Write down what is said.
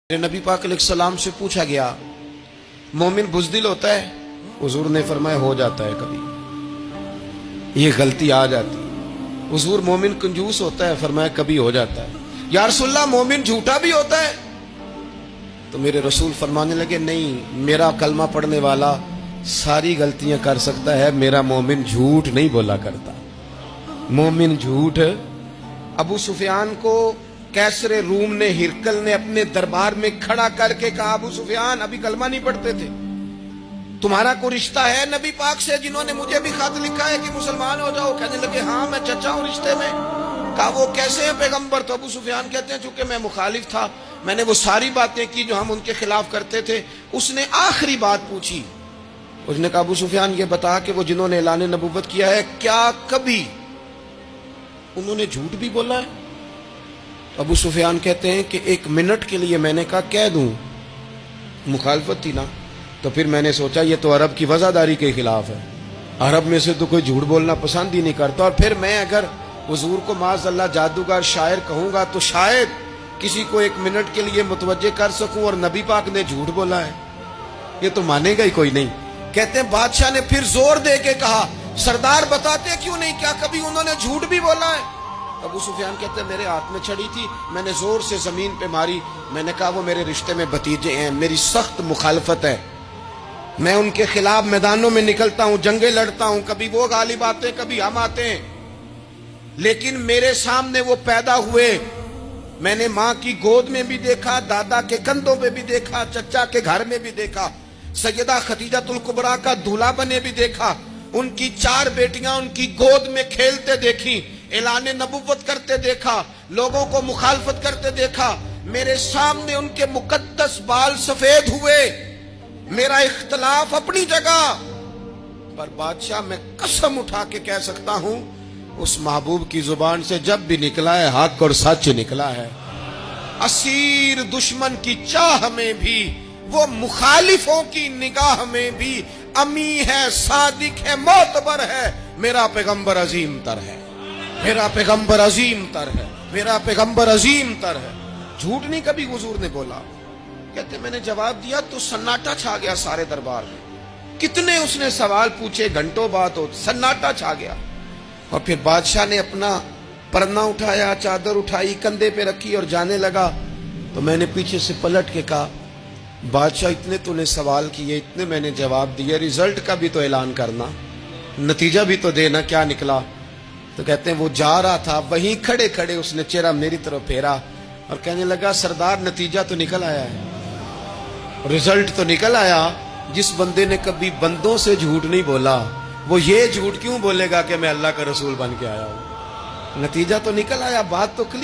नबी पाक अलैहिस्सलाम से पूछा गया, मोमिन बुज़दिल होता है? हुजूर ने फरमाया हो जाता है, कभी ये गलती आ जाती। हुजूर मोमिन कंजूस होता है? फरमाया कभी हो जाता है। या रसूलल्लाह मोमिन झूठा भी होता है? तो मेरे रसूल फरमाने लगे नहीं, मेरा कलमा पढ़ने वाला सारी गलतियां कर सकता है, मेरा मोमिन झूठ नहीं बोला करता। मोमिन झूठ। अबू सुफियान को कैसरे रूम ने, हिरकल ने अपने दरबार में खड़ा करके कहा, अबू सुफियान अभी कलमा नहीं पढ़ते थे, तुम्हारा कोई रिश्ता है नबी पाक से जिन्होंने मुझे भी खत लिखा है कि मुसलमान हो जाओ? कहने लगे हाँ मैं चचा हूं रिश्ते में। कहा वो कैसे हैं पैगंबर? तो अबू सुफियान कहते हैं चूंकि मैं मुखालिफ था, मैंने वो सारी बातें की जो हम उनके खिलाफ करते थे। उसने आखिरी बात पूछी, उसने कहा अबू सुफियान ये बता कि वो जिन्होंने ऐलान नबुव्वत किया है क्या कभी उन्होंने झूठ भी बोला है? अबू सुफियान कहते हैं कि एक मिनट के लिए मैंने कहा कह दूं, मुखालफत थी ना, तो फिर मैंने सोचा ये तो अरब की वज़ादारी के खिलाफ है, अरब में से तो कोई झूठ बोलना पसंद ही नहीं करता, और फिर मैं अगर हुजूर को माज़अल्लाह जादूगर शायर कहूंगा तो शायद किसी को एक मिनट के लिए मुतवज्जे कर सकूं, और नबी पाक ने झूठ बोला है, ये तो मानेगा ही कोई नहीं। कहते हैं बादशाह ने फिर जोर दे के कहा, सरदार बताते क्यों नहीं, क्या कभी उन्होंने झूठ भी बोला है? अबू सुफियान कहते हैं मेरे हाथ में छड़ी थी, मैंने जोर से जमीन पे मारी, मैंने कहा वो मेरे रिश्ते में भतीजे हैं, मेरी सख्त मुखालफत है, मैं उनके खिलाफ मैदानों में निकलता हूं, जंगे लड़ता हूं, कभी वो गालिब आते हैं कभी हम आते हैं, लेकिन मेरे सामने वो पैदा हुए, मैंने माँ की गोद में भी देखा, दादा के कंधों पे भी देखा, चचा के घर में भी देखा, सैयदा खदीजतुल कुबरा का दूल्हा बने भी देखा, उनकी 4 बेटियां उनकी गोद में खेलते देखी, ऐलान नबुव्वत करते देखा, लोगों को मुखालफत करते देखा, मेरे सामने उनके मुकद्दस बाल सफेद हुए, मेरा इख्तलाफ अपनी जगह, पर बादशाह मैं कसम उठा के कह सकता हूं उस महबूब की जुबान से जब भी निकला है हक और सच निकला है। असीर दुश्मन की चाह में भी, वो मुखालिफों की निगाह में भी अमी है, सादिक है, मोतबर है, मेरा पैगंबर अजीम तर है, मेरा पैगंबर अजीम तर है, मेरा पैगंबर अजीम तर है। झूठ नहीं कभी हुजूर ने बोला। कहते मैंने जवाब दिया तो सन्नाटा छा गया सारे दरबार में, कितने उसने सवाल पूछे, घंटों बात हो, सन्नाटा छा गया। और फिर बादशाह ने अपना परना उठाया, चादर उठाई, कंधे पे रखी और जाने लगा, तो मैंने पीछे से पलट के कहा बादशाह इतने तूने सवाल किए, इतने मैंने जवाब दिए, रिजल्ट का भी तो ऐलान करना, नतीजा भी तो देना, क्या निकला? तो कहते हैं वो जा रहा था, वहीं खड़े खड़े उसने चेहरा मेरी तरफ फेरा और कहने लगा सरदार नतीजा तो निकल आया है, रिजल्ट तो निकल आया। जिस बंदे ने कभी बंदों से झूठ नहीं बोला वो ये झूठ क्यों बोलेगा कि मैं अल्लाह का रसूल बन के आया हूं? नतीजा तो निकल आया, बात तो क्लियर।